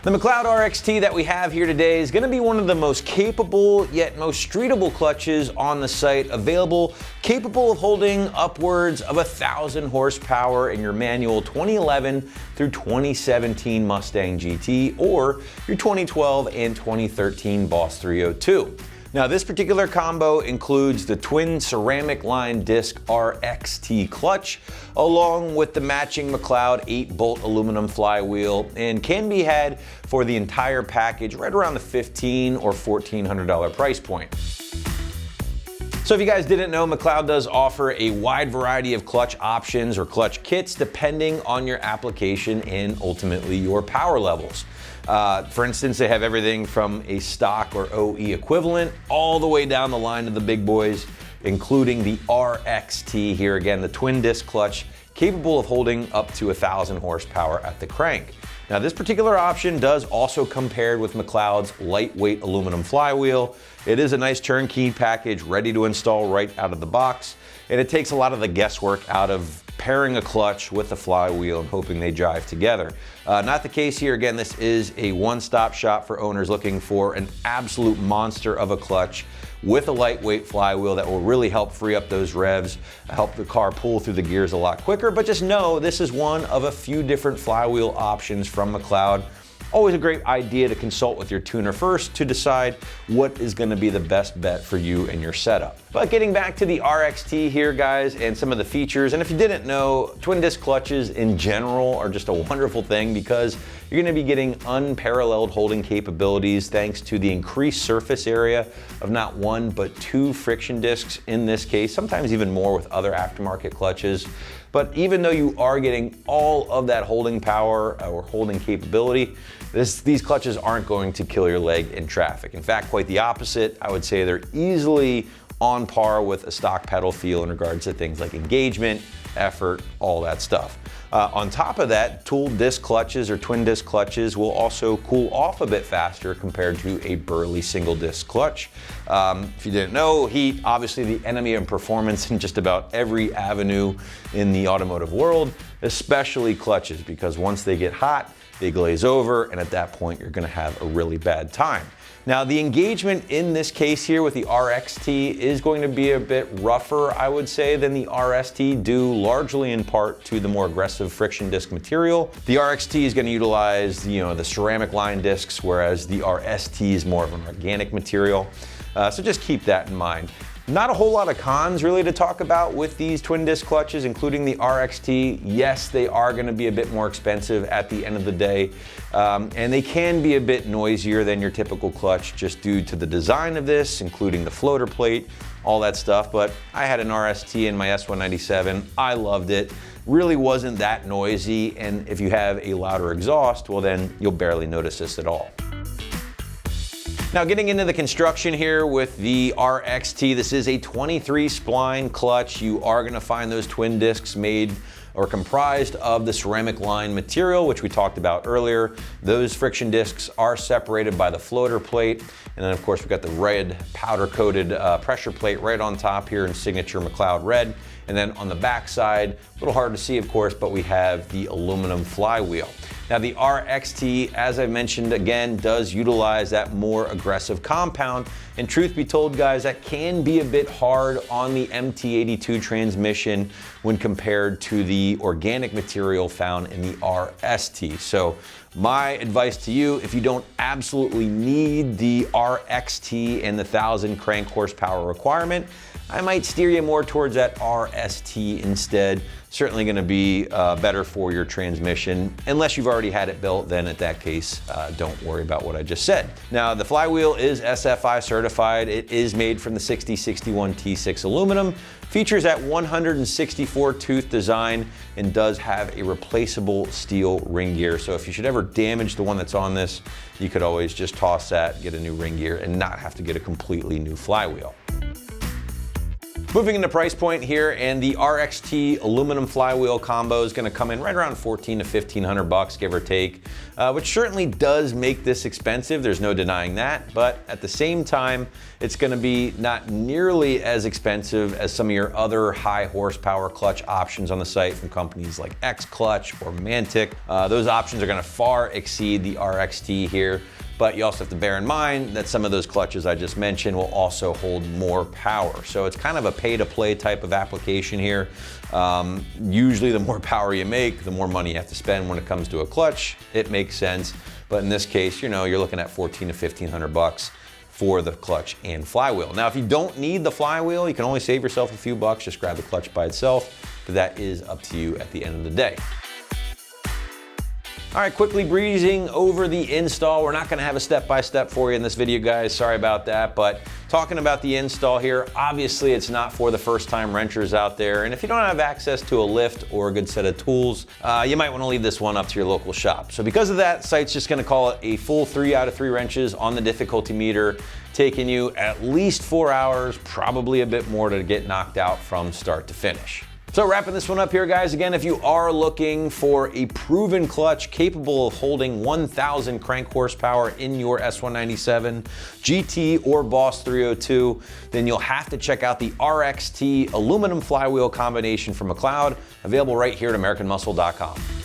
The McLeod RXT that we have here today is going to be one of the most capable yet most streetable clutches on the site available, capable of holding upwards of 1,000 horsepower in your manual 2011 through 2017 Mustang GT or your 2012 and 2013 Boss 302. Now, this particular combo includes the twin ceramic line disc RXT clutch, along with the matching McLeod 8-bolt aluminum flywheel, and can be had for the entire package right around the $1,500 or $1,400 price point. So if you guys didn't know, McLeod does offer a wide variety of clutch options or clutch kits depending on your application and ultimately your power levels. For instance, they have everything from a stock or OE equivalent all the way down the line to the big boys, including the RXT here. Again, the twin disc clutch capable of holding up to 1,000 horsepower at the crank. Now, this particular option does also come paired with McLeod's lightweight aluminum flywheel. It is a nice turnkey package ready to install right out of the box, and it takes a lot of the guesswork out of pairing a clutch with a flywheel and hoping they jive together. Not the case here. Again, this is a one-stop shop for owners looking for an absolute monster of a clutch with a lightweight flywheel that will really help free up those revs, help the car pull through the gears a lot quicker. But just know this is one of a few different flywheel options from McLeod. Always a great idea to consult with your tuner first to decide what is going to be the best bet for you and your setup. But getting back to the RXT here, guys, and some of the features, and if you didn't know, twin disc clutches in general are just a wonderful thing because you're going to be getting unparalleled holding capabilities thanks to the increased surface area of not one but two friction discs in this case, sometimes even more with other aftermarket clutches. But even though you are getting all of that holding power or holding capability, these clutches aren't going to kill your leg in traffic. In fact, quite the opposite. I would say they're easily on par with a stock pedal feel in regards to things like engagement, effort, all that stuff. On top of that, tooled disc clutches or twin disc clutches will also cool off a bit faster compared to a burly single disc clutch. If you didn't know, heat, obviously the enemy of performance in just about every avenue in the automotive world, especially clutches, because once they get hot, they glaze over, and at that point, you're gonna have a really bad time. Now, the engagement in this case here with the RXT is going to be a bit rougher, I would say, than the RST, due largely in part to the more aggressive friction disc material. The RXT is going to utilize, the ceramic line discs, whereas the RST is more of an organic material. So just keep that in mind. Not a whole lot of cons really to talk about with these twin disc clutches, including the RXT. Yes, they are going to be a bit more expensive at the end of the day, and they can be a bit noisier than your typical clutch just due to the design of this, including the floater plate, all that stuff. But I had an RST in my S197. I loved it. Really wasn't that noisy, and if you have a louder exhaust, well then you'll barely notice this at all. Now, getting into the construction here with the RXT, this is a 23 spline clutch. You are going to find those twin discs made or comprised of the ceramic line material, which we talked about earlier. Those friction discs are separated by the floater plate. And then of course, we've got the red powder coated pressure plate right on top here in signature McLeod red. And then on the back side, a little hard to see of course, but we have the aluminum flywheel. Now, the RXT, as I mentioned again, does utilize that more aggressive compound. And truth be told, guys, that can be a bit hard on the MT82 transmission when compared to the organic material found in the RST. So my advice to you, if you don't absolutely need the RXT and the 1,000 crank horsepower requirement, I might steer you more towards that RST instead. Certainly going to be better for your transmission. Unless you've already had it built, then at that case, don't worry about what I just said. Now, the flywheel is SFI certified. It is made from the 6061 T6 aluminum, features that 164 tooth design, and does have a replaceable steel ring gear. So if you should ever damage the one that's on this, you could always just toss that, get a new ring gear, and not have to get a completely new flywheel. Moving into price point here, and the RXT aluminum flywheel combo is gonna come in right around $1,400 to $1,500, give or take, which certainly does make this expensive. There's no denying that, but at the same time, it's gonna be not nearly as expensive as some of your other high horsepower clutch options on the site from companies like X Clutch or Mantic. Those options are gonna far exceed the RXT here. But you also have to bear in mind that some of those clutches I just mentioned will also hold more power. So it's kind of a pay-to-play type of application here. Usually the more power you make, the more money you have to spend when it comes to a clutch. It makes sense. But in this case, you're looking at $1,400 to $1,500 for the clutch and flywheel. Now, if you don't need the flywheel, you can only save yourself a few bucks. Just grab the clutch by itself, but that is up to you at the end of the day. All right, quickly breezing over the install. We're not gonna have a step-by-step for you in this video, guys. Sorry about that, but talking about the install here, obviously it's not for the first-time wrenchers out there, and if you don't have access to a lift or a good set of tools, you might wanna leave this one up to your local shop. So because of that, site's just gonna call it a full 3 out of 3 wrenches on the difficulty meter, taking you at least 4 hours, probably a bit more to get knocked out from start to finish. So wrapping this one up here, guys, again, if you are looking for a proven clutch capable of holding 1,000 crank horsepower in your S197 GT or Boss 302, then you'll have to check out the RXT aluminum flywheel combination from McLeod, available right here at AmericanMuscle.com.